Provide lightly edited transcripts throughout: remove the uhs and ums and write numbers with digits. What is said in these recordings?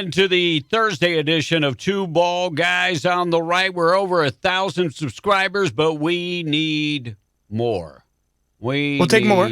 into the Thursday edition of Two Ball Guys on the Right. We're over 1,000 subscribers, but we need more. We'll take more.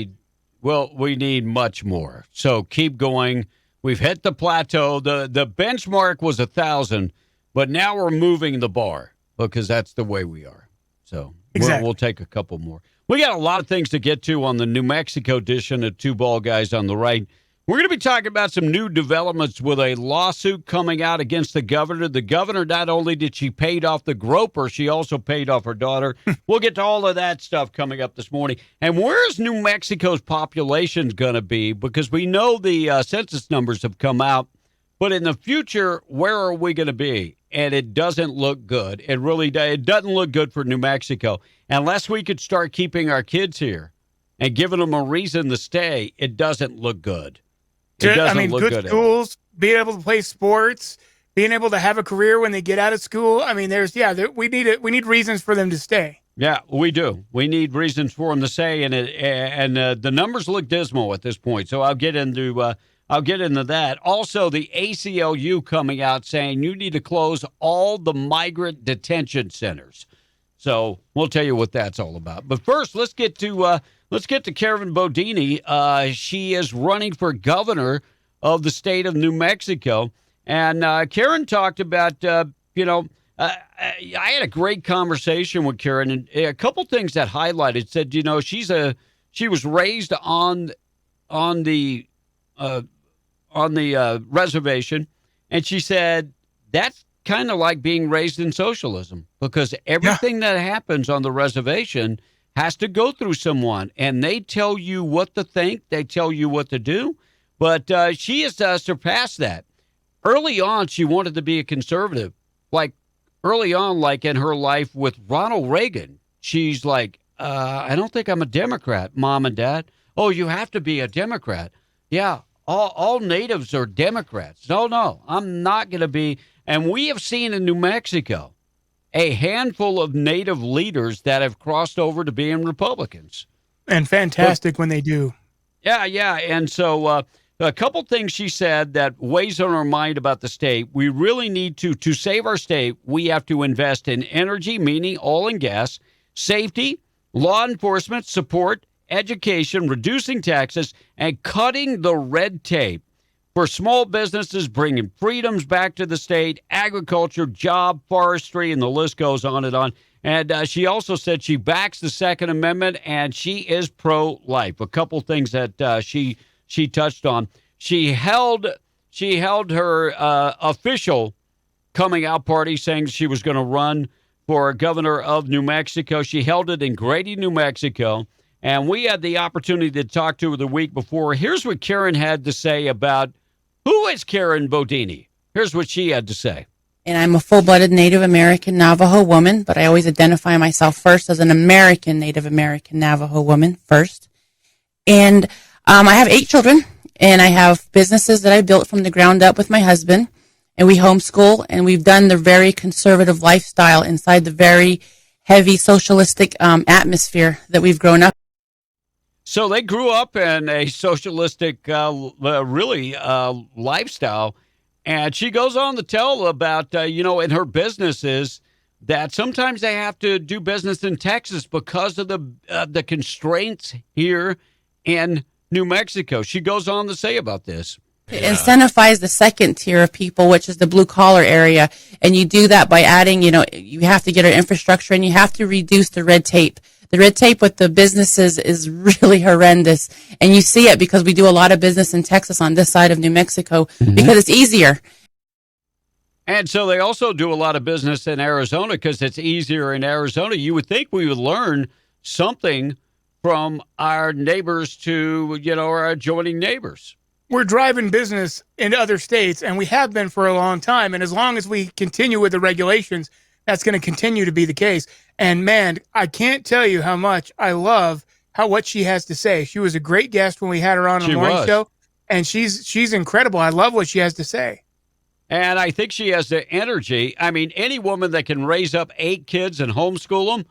Well, we need much more. So keep going. We've hit the plateau. The benchmark was 1,000, but now we're moving the bar because that's the way we are. So exactly. we'll take a couple more. We got a lot of things to get to on the New Mexico edition of Two Ball Guys on the Right. We're going to be talking about some new developments with a lawsuit coming out against the governor. The governor, not only did she pay off the groper, she also paid off her daughter. We'll get to all of that stuff coming up this morning. And where's New Mexico's population going to be? Because we know the census numbers have come out. But in the future, where are we going to be? And it doesn't look good. It really does. It doesn't look good for New Mexico. Unless we could start keeping our kids here and giving them a reason to stay, it doesn't look good. Good schools, being able to play sports, being able to have a career when they get out of school. I mean, we need reasons for them to stay. Yeah, we do. We need reasons for them to stay, and the numbers look dismal at this point. So I'll get into that. Also, the ACLU coming out saying you need to close all the migrant detention centers. So we'll tell you what that's all about. But first, let's get to Karen Bedonie. She is running for governor of the state of New Mexico. And Karen talked about, I had a great conversation with Karen. And a couple things that highlighted said, she was raised on the reservation. And she said, that's kind of like being raised in socialism because everything that happens on the reservation has to go through someone, and they tell you what to think. They tell you what to do. But she has surpassed that. Early on, she wanted to be a conservative. Like early on, like in her life with Ronald Reagan, she's like, I don't think I'm a Democrat, Mom and Dad. Oh, you have to be a Democrat. Yeah, all natives are Democrats. No, I'm not going to be. And we have seen in New Mexico a handful of native leaders that have crossed over to being Republicans. And fantastic when they do. Yeah. And so a couple things she said that weighs on her mind about the state. We really need to save our state, we have to invest in energy, meaning oil and gas, safety, law enforcement, support, education, reducing taxes, and cutting the red tape for small businesses, bringing freedoms back to the state, agriculture, job, forestry, and the list goes on and on. And she also said she backs the Second Amendment, and she is pro-life. A couple things that she touched on. She held her official coming out party saying she was going to run for governor of New Mexico. She held it in Grady, New Mexico, and we had the opportunity to talk to her the week before. Here's what Karen had to say about who is Karen Bedonie. Here's what she had to say. And I'm a full-blooded Native American Navajo woman, but I always identify myself first as an American Native American Navajo woman first. And I have 8 children, and I have businesses that I built from the ground up with my husband, and we homeschool, and we've done the very conservative lifestyle inside the very heavy socialistic atmosphere that we've grown up. So they grew up in a socialistic, lifestyle. And she goes on to tell about, in her businesses that sometimes they have to do business in Texas because of the constraints here in New Mexico. She goes on to say about this. Incentivize the second tier of people, which is the blue collar area. And you do that by adding, you have to get our infrastructure and you have to reduce the red tape. The red tape with the businesses is really horrendous. And you see it because we do a lot of business in Texas on this side of New Mexico because it's easier. And so they also do a lot of business in Arizona because it's easier in Arizona. You would think we would learn something from our neighbors to, our adjoining neighbors. We're driving business in other states, and we have been for a long time. And as long as we continue with the regulations, that's going to continue to be the case. And man, I can't tell you how much I love what she has to say. She was a great guest when we had her on the morning show, and she's incredible. I love what she has to say. And I think she has the energy. I mean, any woman that can raise up 8 kids and homeschool them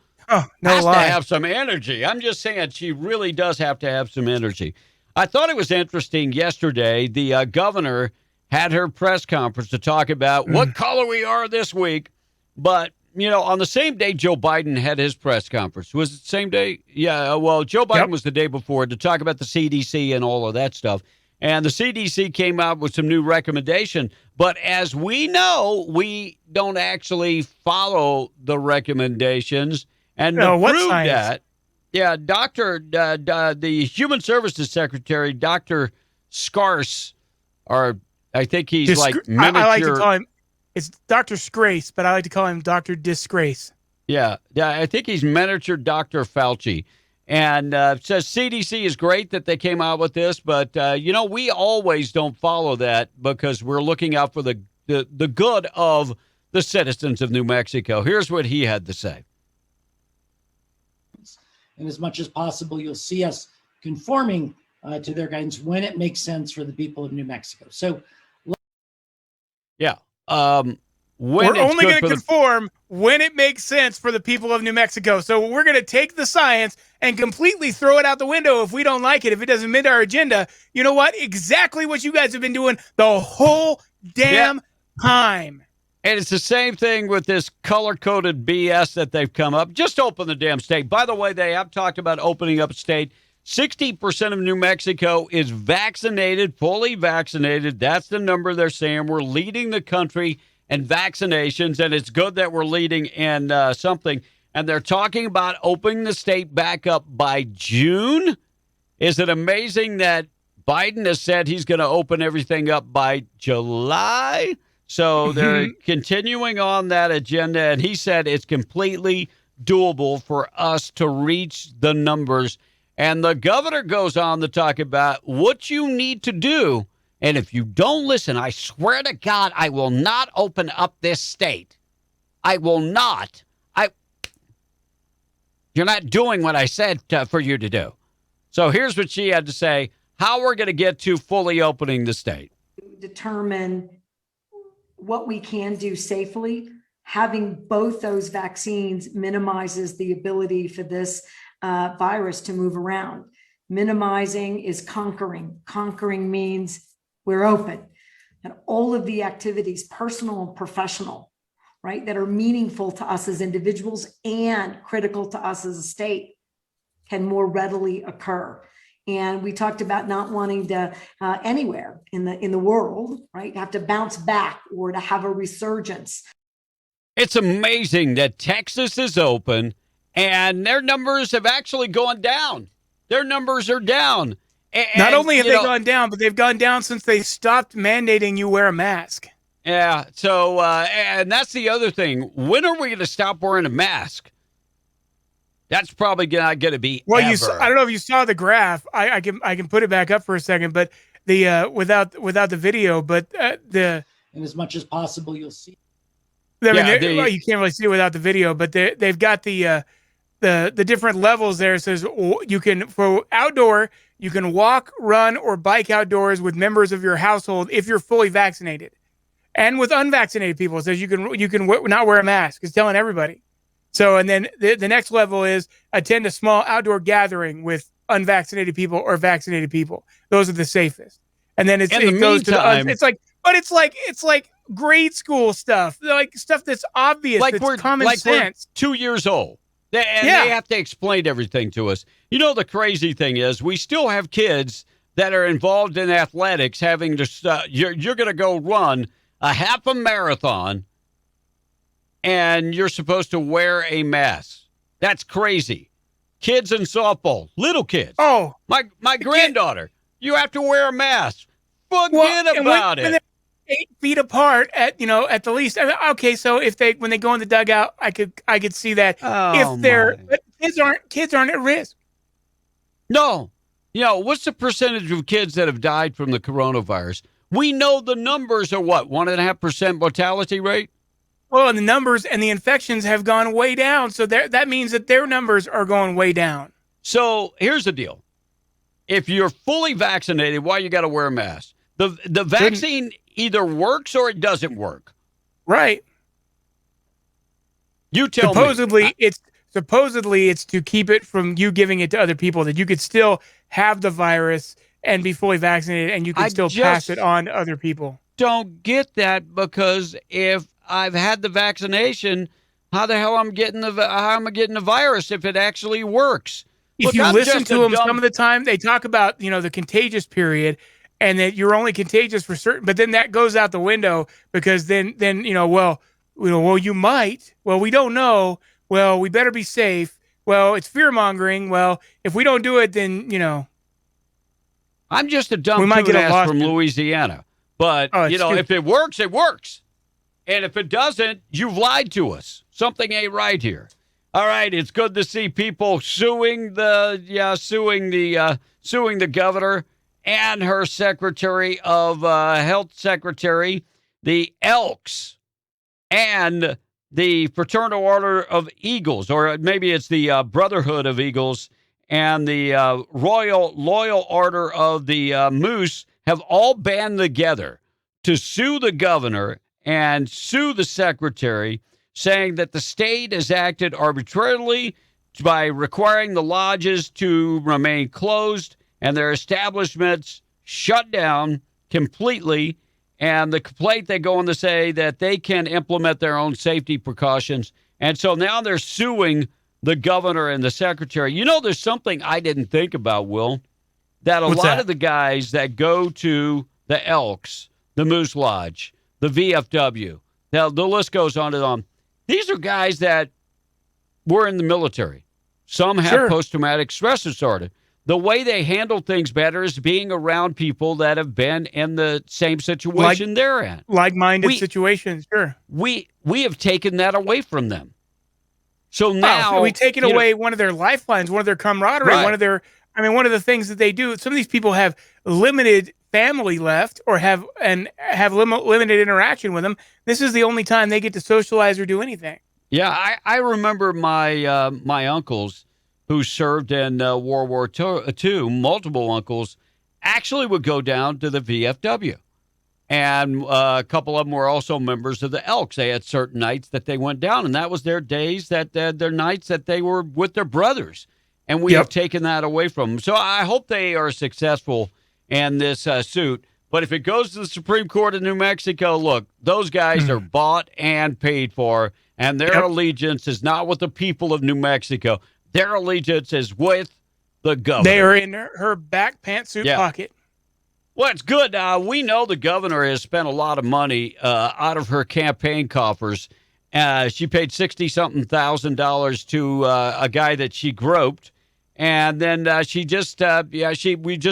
has to have some energy. I'm just saying she really does have to have some energy. I thought it was interesting yesterday. The governor had her press conference to talk about what color we are this week. But, on the same day Joe Biden had his press conference. Was it the same day? Yeah, well, Joe Biden was the day before to talk about the CDC and all of that stuff. And the CDC came out with some new recommendation. But as we know, we don't actually follow the recommendations. And to prove that, the Human Services Secretary, Dr. Scrace, or I think he's miniature. I like to call him, it's Dr. Scrace, but I like to call him Dr. Disgrace. Yeah, I think he's miniature Dr. Fauci. And says CDC is great that they came out with this, but, we always don't follow that because we're looking out for the good of the citizens of New Mexico. Here's what he had to say. And as much as possible, you'll see us conforming to their guidance when it makes sense for the people of New Mexico. So, we're only going to conform when it makes sense for the people of New Mexico. So we're going to take the science and completely throw it out the window if we don't like it, if it doesn't meet our agenda. You know what? Exactly what you guys have been doing the whole damn time. And it's the same thing with this color-coded BS that they've come up. Just open the damn state. By the way, they have talked about opening up state. 60% of New Mexico is vaccinated, fully vaccinated. That's the number they're saying. We're leading the country in vaccinations, and it's good that we're leading in something. And they're talking about opening the state back up by June. Is it amazing that Biden has said he's going to open everything up by July? So they're continuing on that agenda, and he said it's completely doable for us to reach the numbers. And the governor goes on to talk about what you need to do. And if you don't listen, I swear to God, I will not open up this state. I will not. You're not doing what I said for you to do. So here's what she had to say, how we're going to get to fully opening the state. Determine what we can do safely. Having both those vaccines minimizes the ability for this virus to move around. Minimizing is conquering. Conquering means we're open. And all of the activities, personal and professional, right, that are meaningful to us as individuals and critical to us as a state can more readily occur. And we talked about not wanting to anywhere in the world, right, have to bounce back or to have a resurgence. It's amazing that Texas is open and their numbers have actually gone down. Their numbers are down. And, not only have they gone down, but they've gone down since they stopped mandating you wear a mask. Yeah. So, and that's the other thing. When are we going to stop wearing a mask? That's probably not going to be well. Ever. I don't know if you saw the graph. I can put it back up for a second, but the without the video, but and as much as possible, you'll see. You can't really see it without the video, but they've got the different levels there. It says you can, for outdoor, you can walk, run, or bike outdoors with members of your household if you're fully vaccinated. And with unvaccinated people, it says you can not wear a mask. It's telling everybody. So, and then the next level is attend a small outdoor gathering with unvaccinated people or vaccinated people. Those are the safest. And then it goes to it's like grade school stuff, like stuff that's obvious, like that's common sense. We're 2 years old. They have to explain everything to us. You know, the crazy thing is we still have kids that are involved in athletics having to, you're going to go run a half a marathon and you're supposed to wear a mask. That's crazy. Kids in softball, little kids. Oh, my granddaughter, you have to wear a mask. Forget about it. When 8 feet apart at the least. I mean, okay, so when they go in the dugout, I could see that. But kids aren't at risk. No. What's the percentage of kids that have died from the coronavirus? We know the numbers are what, 1.5% mortality rate? Well, and the numbers and the infections have gone way down. So that means that their numbers are going way down. So here's the deal. If you're fully vaccinated, why you got to wear a mask? The vaccine either works or it doesn't work. Right. You tell me. Supposedly it's to keep it from you giving it to other people, that you could still have the virus and be fully vaccinated and you can still pass it on to other people. don't get that, because if I've had the vaccination, how the hell am I getting the virus if it actually works? If Look, you I'm listen just to a them, dumb some of the time they talk about, the contagious period, and that you're only contagious for certain, but then that goes out the window, because then, well, you might, well, we don't know. Well, we better be safe. Well, it's fear mongering. Well, if we don't do it, then, I'm just a we dumb might get a coon-ass from lawsuit. Louisiana. But, Oh, it's if stupid. it works, it works. And if it doesn't, you've lied to us. Something ain't right here. All right, it's good to see people suing the governor and her secretary of health secretary, the Elks, and the Fraternal Order of Eagles, or maybe it's the Brotherhood of Eagles, and the Royal Loyal Order of the Moose have all band together to sue the governor and sue the secretary, saying that the state has acted arbitrarily by requiring the lodges to remain closed and their establishments shut down completely. And the complaint, they go on to say that they can implement their own safety precautions. And so now they're suing the governor and the secretary. There's something I didn't think about, Will, that a What's lot that? of the guys that go to the Elks, the Moose Lodge, the VFW, now the list goes on and on. These are guys that were in the military. Some have Sure. post-traumatic stress disorder. The way they handle things better is being around people that have been in the same situation they're in. Like-minded situations. Sure. We have taken that away from them. So now we've taken away one of their lifelines, one of their camaraderie, Right. one of the things that they do. Some of these people have limited family left, or have limited interaction with them. This is the only time they get to socialize or do anything. Yeah, I remember my my uncles who served in World War II, multiple uncles, actually would go down to the VFW. And a couple of them were also members of the Elks. They had certain nights that they went down, and that was their days, their nights that they were with their brothers. And we have taken that away from them. So I hope they are successful in this suit. But if it goes to the Supreme Court of New Mexico, look, those guys are bought and paid for, and their allegiance is not with the people of New Mexico. Their allegiance is with the governor. They are in her back pantsuit pocket. Well, it's good. We know the governor has spent a lot of money out of her campaign coffers. She paid $60-something thousand to a guy that she groped. And then we just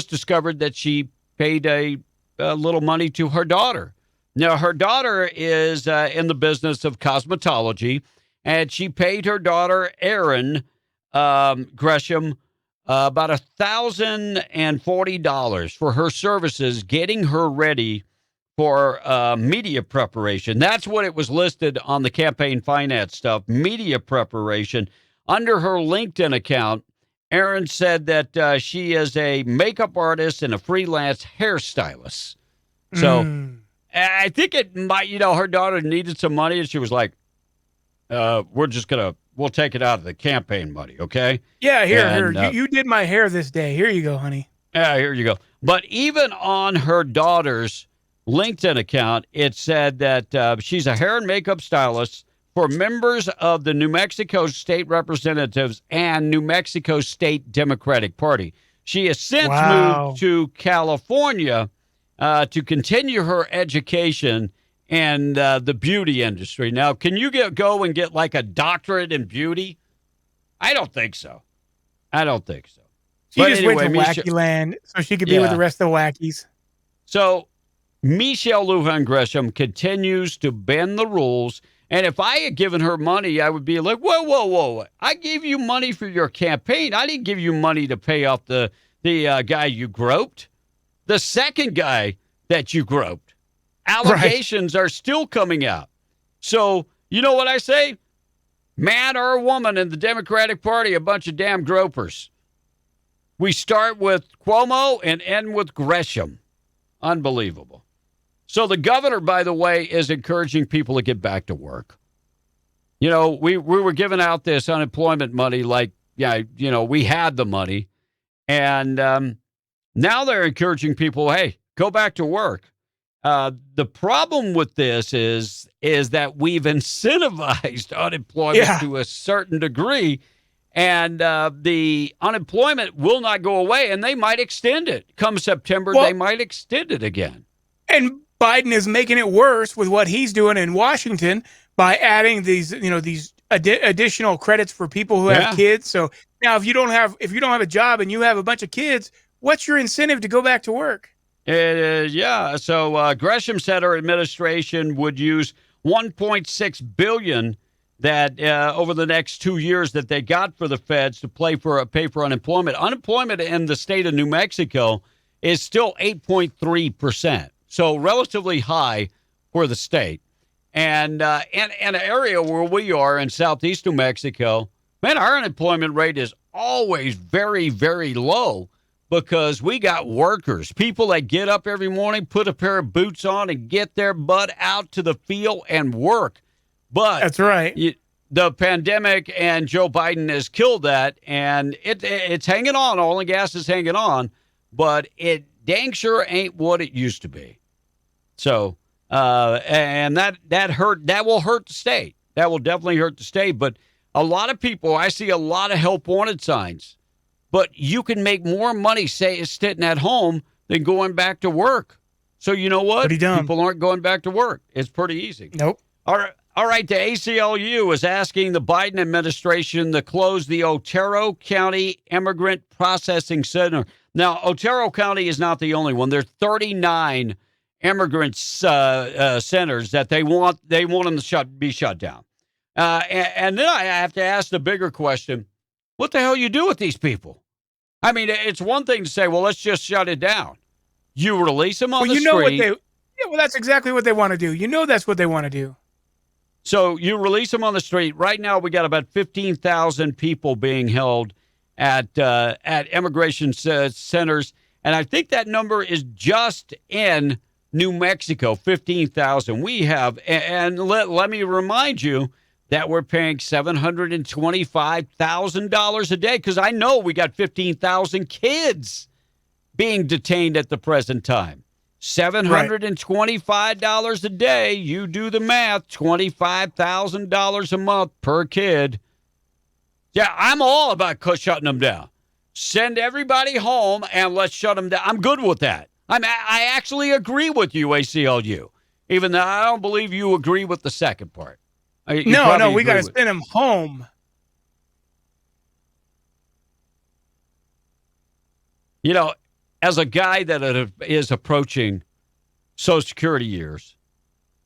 discovered that she paid a little money to her daughter. Now, her daughter is in the business of cosmetology, and she paid her daughter, Erin Gresham, about $1,040 for her services getting her ready for media preparation. That's what it was listed on the campaign finance stuff, media preparation. Under her LinkedIn account, Erin said that she is a makeup artist and a freelance hairstylist. So I think it might, her daughter needed some money, and she was like, we'll take it out of the campaign money, okay? Yeah, here. You did my hair this day. Here you go, honey. Yeah, here you go. But even on her daughter's LinkedIn account, it said that she's a hair and makeup stylist for members of the New Mexico State Representatives and New Mexico State Democratic Party. She has since moved to California to continue her education in the beauty industry. Now, can you go and get like a doctorate in beauty? I don't think so. She just went to Wacky Land so she could be with the rest of the wackies. So Michelle Lujan Gresham continues to bend the rules. And if I had given her money, I would be like, whoa. I gave you money for your campaign. I didn't give you money to pay off the guy you groped. The second guy that you groped. Allegations are still coming out. So, you know what I say? Man or woman in the Democratic Party, a bunch of damn gropers. We start with Cuomo and end with Gresham. Unbelievable. So the governor, by the way, is encouraging people to get back to work. We were giving out this unemployment money like, we had the money. And now they're encouraging people, hey, go back to work. The problem with this is that we've incentivized unemployment to a certain degree, and the unemployment will not go away, and they might extend it. Come September, they might extend it again. And Biden is making it worse with what he's doing in Washington by adding these additional credits for people who have kids. So now, if you don't have a job and you have a bunch of kids, what's your incentive to go back to work? So Gresham said her administration would use $1.6 billion that over the next 2 years that they got for the feds to pay for unemployment. Unemployment in the state of New Mexico is still 8.3%, so relatively high for the state. And an area where we are in southeast New Mexico, man, our unemployment rate is always very, very low because we got workers, people that get up every morning, put a pair of boots on, and get their butt out to the field and work. But that's right. The pandemic and Joe Biden has killed that, and it's hanging on. Oil and gas is hanging on, but it dang sure ain't what it used to be. So, and that hurt. That will hurt the state. That will definitely hurt the state. But a lot of people, I see a lot of help wanted signs. But you can make more money, say, sitting at home than going back to work. So you know what? Pretty dumb. People aren't going back to work. It's pretty easy. Nope. All right. The ACLU is asking the Biden administration to close the Otero County Immigrant Processing Center. Now, Otero County is not the only one. There are 39 immigrant centers that they want them to be shut down. And then I have to ask the bigger question: what the hell you do with these people? I mean, it's one thing to say, well, let's just shut it down. You release them on the street. That's exactly what they want to do. You know, that's what they want to do. So you release them on the street. Right now, we got about 15,000 people being held at immigration centers. And I think that number is just in New Mexico, 15,000. We have, and let me remind you, that we're paying $725,000 a day, because I know we got 15,000 kids being detained at the present time. $725 a day. You do the math, $25,000 a month per kid. Yeah, I'm all about shutting them down. Send everybody home and let's shut them down. I'm good with that. I actually agree with you, ACLU, even though I don't believe you agree with the second part. No, we got to send them home. You know, as a guy that is approaching Social Security years,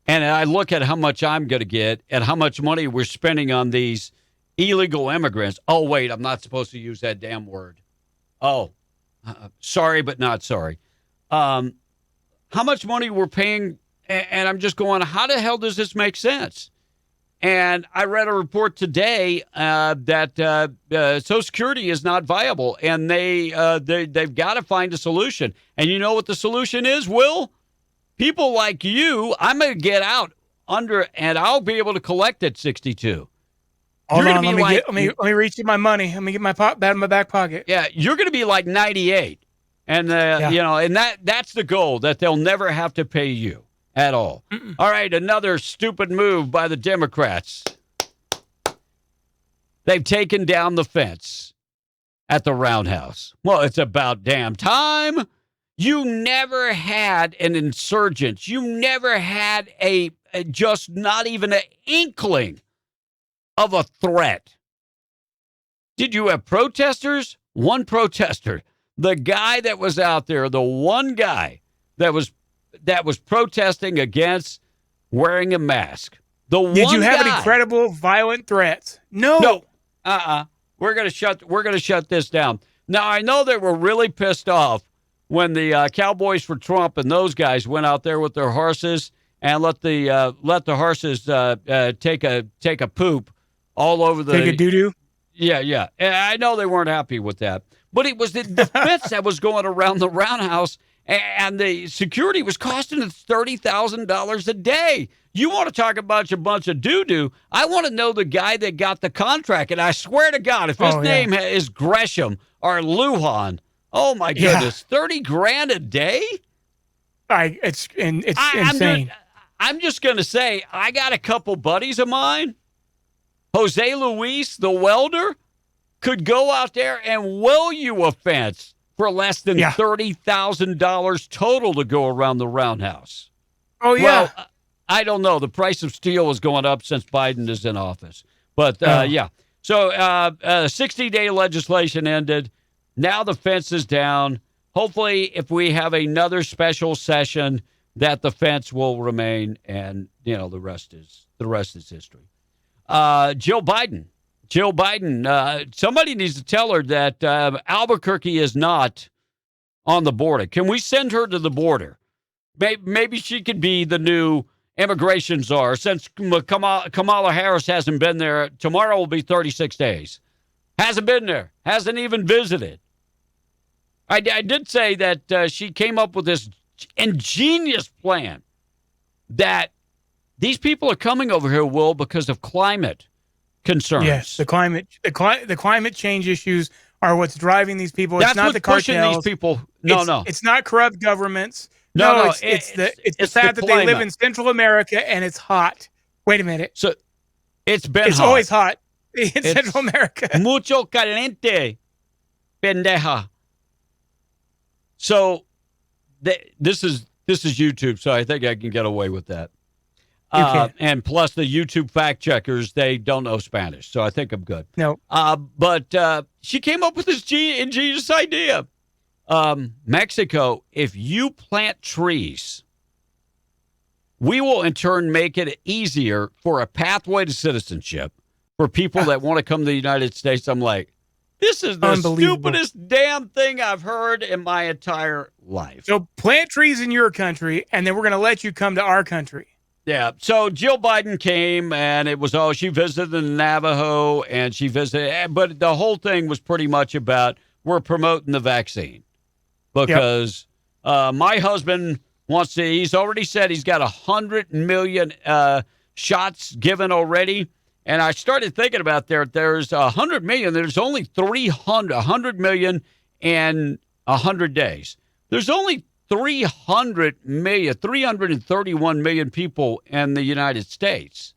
and I look at how much I'm going to get and how much money we're spending on these illegal immigrants. Oh, wait, I'm not supposed to use that damn word. Oh, sorry, but not sorry. How much money we're paying, and I'm just going, how the hell does this make sense? And I read a report today that Social Security is not viable, and they've got to find a solution. And you know what the solution is, Will? People like you, I'm going to get out under, and I'll be able to collect at 62. Hold on, let me reach in my money. Let me get my bat in my back pocket. Yeah, you're going to be like 98, and and that's the goal, that they'll never have to pay you at all. Mm-mm. All right, another stupid move by the Democrats. They've taken down the fence at the Roundhouse. Well, it's about damn time. You never had an insurgent. You never had a just not even an inkling of a threat. Did you have protesters? One protester. The guy that was out there, the one guy that was protesting against wearing a mask. Did you have any credible violent threats? No. We're gonna shut this down. Now, I know they were really pissed off when the Cowboys for Trump and those guys went out there with their horses and let the horses take a poop all over the. Take a doo doo. Yeah. And I know they weren't happy with that, but it was the fence that was going around the Roundhouse. And the security was costing us $30,000 a day. You want to talk about a bunch of doo-doo? I want to know the guy that got the contract. And I swear to God, if his name is Gresham or Lujan, oh my goodness, $30,000 a day? It's insane. I'm just going to say, I got a couple buddies of mine. Jose Luis, the welder, could go out there and weld you a fence for less than $30,000 total to go around the Roundhouse. Oh, yeah. Well, I don't know. The price of steel has gone up since Biden is in office. But, yeah. So 60-day legislation ended. Now the fence is down. Hopefully, if we have another special session, that the fence will remain, and the rest is history. Jill Biden, somebody needs to tell her that Albuquerque is not on the border. Can we send her to the border? Maybe she could be the new immigration czar. Since Kamala Harris hasn't been there, tomorrow will be 36 days. Hasn't been there. Hasn't even visited. I did say that she came up with this ingenious plan that these people are coming over here, Will, because of climate concerns. Yes, the climate change issues are what's driving these people. That's it's not what's the cartels. pushing these people. No. It's not corrupt governments. No. It's the fact that they live in Central America and it's hot. Wait a minute. So it's hot. Always hot in Central America. Mucho caliente, pendeja. So this is YouTube, so I think I can get away with that. And plus the YouTube fact checkers, they don't know Spanish, so I think I'm good. No. But she came up with this ingenious idea. Mexico, if you plant trees, we will in turn make it easier for a pathway to citizenship for people that want to come to the United States. I'm like, this is the stupidest damn thing I've heard in my entire life. So plant trees in your country, and then we're going to let you come to our country. Yeah. So Jill Biden came, and it was she visited the Navajo, and she visited, but the whole thing was pretty much about we're promoting the vaccine because my husband wants to. He's already said he's got 100 million shots given already. And I started thinking about there's 100 million. There's only 100 million in 100 days. There's only 331 million people in the United States.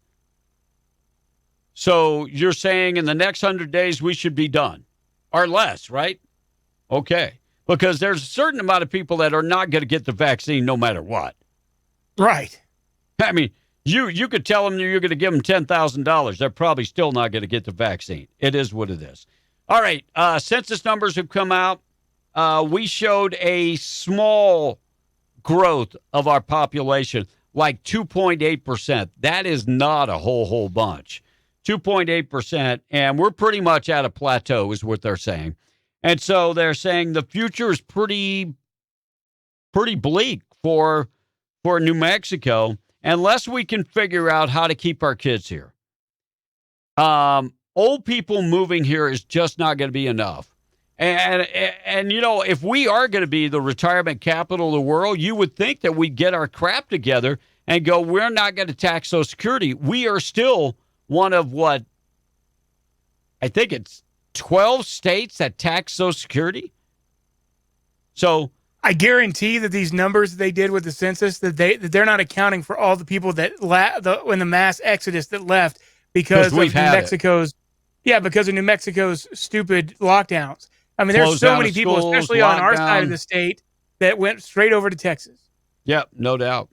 So you're saying in the next 100 days we should be done or less, right? Okay. Because there's a certain amount of people that are not going to get the vaccine no matter what. Right. I mean, You could tell them you're going to give them $10,000. They're probably still not going to get the vaccine. It is what it is. All right. Census numbers have come out. We showed a small growth of our population, like 2.8%. That is not a whole bunch. 2.8%. And we're pretty much at a plateau is what they're saying. And so they're saying the future is pretty bleak for New Mexico. Unless we can figure out how to keep our kids here. Old people moving here is just not going to be enough. And if we are going to be the retirement capital of the world, you would think that we'd get our crap together and go, we're not going to tax Social Security. We are still one of what? I think it's 12 states that tax Social Security. So I guarantee that these numbers they did with the census that they're not accounting for all the people that in the mass exodus that left because of New Mexico's stupid lockdowns. I mean, there's so many people, especially on our side of the state, that went straight over to Texas. Yep, no doubt.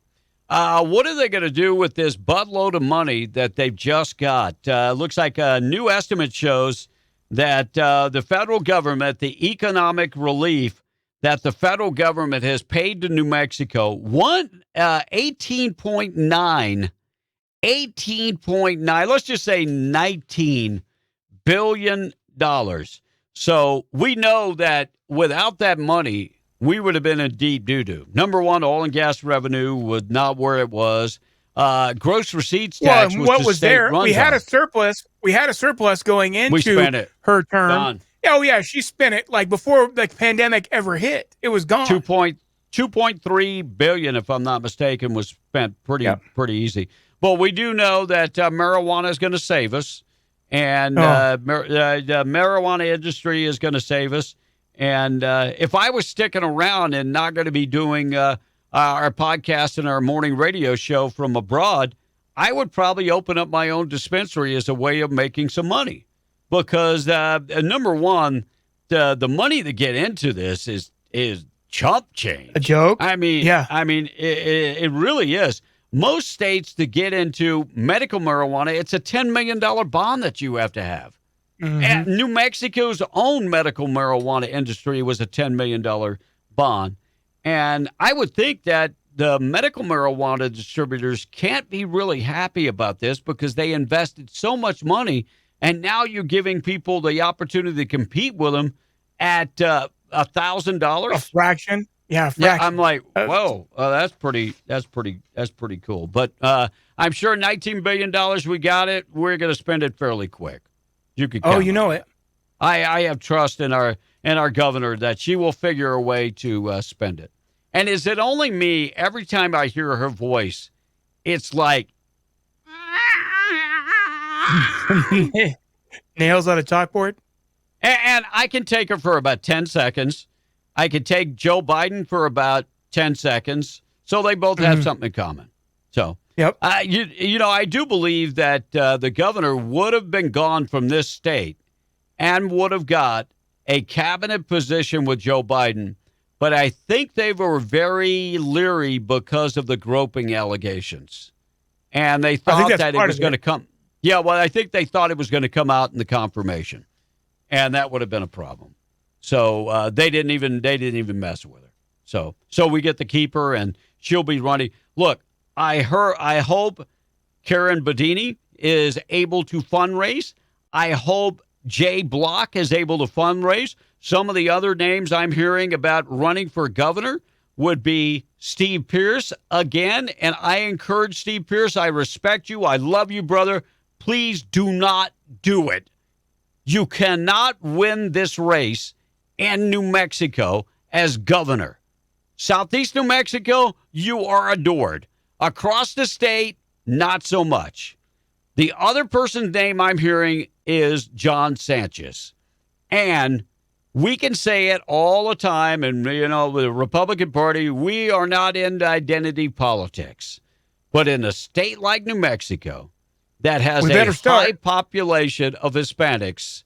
What are they going to do with this buttload of money that they've just got? Looks like a new estimate shows that the federal government, the economic relief that the federal government has paid to New Mexico, 18.9, let's just say $19 billion. So we know that without that money, we would have been in deep doo-doo. Number one, oil and gas revenue was not where it was. Gross receipts tax was there. We had a surplus. We had a surplus going into her term. Gone. Oh, yeah, she spent it like before the pandemic ever hit. It was gone. $2.3 billion, if I'm not mistaken, was spent pretty easy. But we do know that marijuana is going to save us, and the marijuana industry is going to save us. And if I was sticking around and not going to be doing our podcast and our morning radio show from abroad, I would probably open up my own dispensary as a way of making some money. Because number one, the money to get into this is chump change. A joke? I mean, Yeah. It really is. Most states to get into medical marijuana, it's a $10 million bond that you have to have. Mhm. And New Mexico's own medical marijuana industry was a $10 million bond. And I would think that the medical marijuana distributors can't be really happy about this because they invested so much money, and now you're giving people the opportunity to compete with them at $1,000. A fraction. Yeah, a Yeah, fraction. I'm like, whoa, that's pretty cool. But I'm sure $19 billion we got it. We're going to spend it fairly quick. You could. Oh, count you on know it. I have trust in our governor that she will figure a way to spend it. And is it only me? Every time I hear her voice, it's like, Nails on a chalkboard. and I can take her for about 10 seconds. I could take Joe Biden for about 10 seconds. So they both have something in common. So, Yep. you know, I do believe that the governor would have been gone from this state and would have got a cabinet position with Joe Biden. But I think they were very leery because of the groping allegations. And they thought that it was going to come. Yeah, well, I think they thought it was going to come out in the confirmation. And that would have been a problem. So they didn't even mess with her. So we get to keep her, and she'll be running. Look, I hope Karen Bedonie is able to fundraise. I hope Jay Block is able to fundraise. Some of the other names I'm hearing about running for governor would be Steve Pierce again. And I encourage Steve Pierce. I respect you. I love you, brother. Please do not do it. You cannot win this race in New Mexico as governor. Southeast New Mexico, you are adored. Across the state, not so much. The other person's name I'm hearing is John Sanchez. And we can say it all the time. And, you know, the Republican Party, we are not into identity politics. But in a state like New Mexico that has a high population of Hispanics,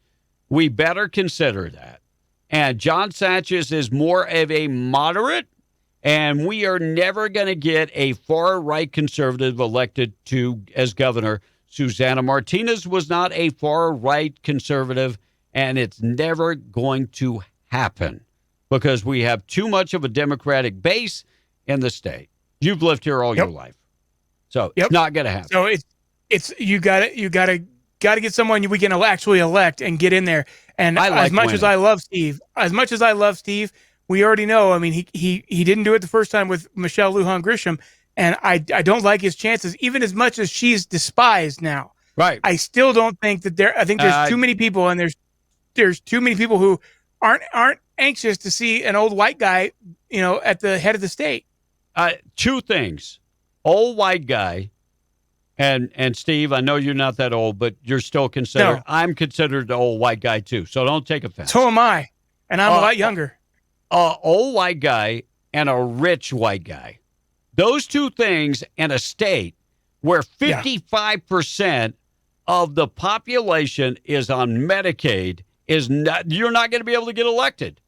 we better consider that. And John Sanchez is more of a moderate, and we are never going to get a far-right conservative elected as governor. Susana Martinez was not a far-right conservative, and it's never going to happen because we have too much of a Democratic base in the state. You've lived here all your life, so it's not going to happen. So it's you got to get someone we can actually elect and get in there. And as much as I love Steve, we already know. I mean, he didn't do it the first time with Michelle Lujan Grisham, and I don't like his chances, even as much as she's despised now. Right. I still don't think that I think there's too many people, and there's too many people who aren't anxious to see an old white guy, you know, at the head of the state. Two things: old white guy. And Steve, I know you're not that old, but you're still considered. No. I'm considered the old white guy too, so don't take offense. So am I, and I'm a lot younger. Old white guy and a rich white guy. Those two things in a state where 55% of the population is on Medicaid you're not going to be able to get elected.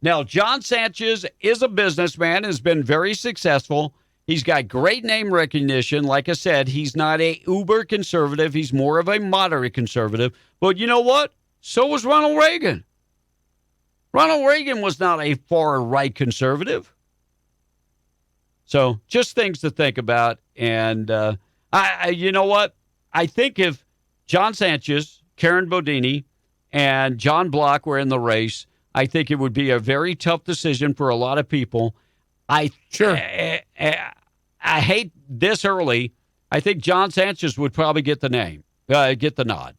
Now, John Sanchez is a businessman, has been very successful. He's got great name recognition. Like I said, he's not a uber conservative. He's more of a moderate conservative. But you know what? So was Ronald Reagan. Ronald Reagan was not a far-right conservative. So just things to think about. And you know what? I think if John Sanchez, Karen Bedonie, and John Block were in the race, I think it would be a very tough decision for a lot of people. I hate this early. I think John Sanchez would probably get the nod.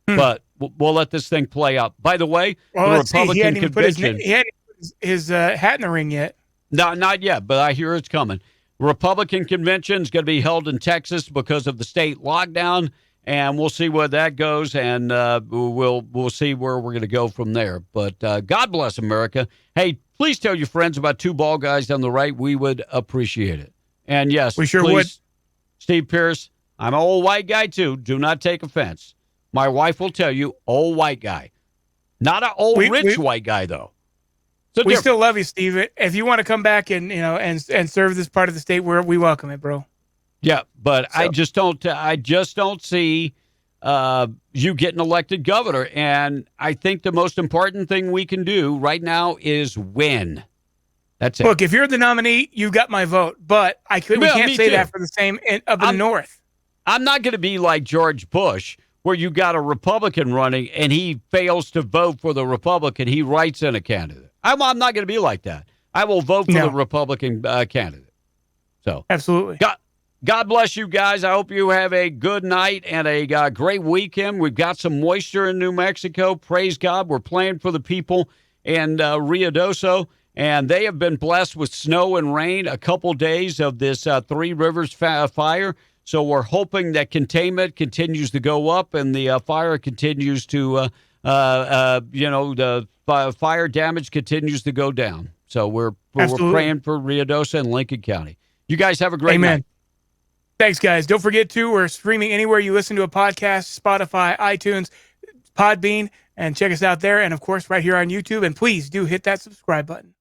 But we'll let this thing play out. By the way, the Republican convention. He hadn't put his hat in the ring yet. No, not yet, but I hear it's coming. Republican convention is going to be held in Texas because of the state lockdown, and we'll see where that goes, and we'll see where we're going to go from there. But God bless America. Hey, please tell your friends about Two Bald Guys on the Right. We would appreciate it. And yes, We sure please, would. Steve Pierce, I'm an old white guy too. Do not take offense. My wife will tell you, old white guy. Not an old rich white guy, though. We still love you, Steve. If you want to come back and and serve this part of the state, we welcome it, bro. Yeah, but I just don't see you getting elected governor. And I think the most important thing we can do right now is win. That's it. Look, if you're the nominee, you got my vote. But we can't say that for the same up in the north. I'm not going to be like George Bush, where you got a Republican running and he fails to vote for the Republican. He writes in a candidate. I'm not going to be like that. I will vote for the Republican candidate. So absolutely. God bless you guys. I hope you have a good night and a great weekend. We've got some moisture in New Mexico. Praise God. We're praying for the people in Ruidoso, and they have been blessed with snow and rain a couple days of this Three Rivers fire. So we're hoping that containment continues to go up and the fire continues to, the fire damage continues to go down. So we're praying for Ruidoso and Lincoln County. You guys have a great night. Thanks, guys. Don't forget we're streaming anywhere you listen to a podcast, Spotify, iTunes, Podbean, and check us out there. And, of course, right here on YouTube. And please do hit that subscribe button.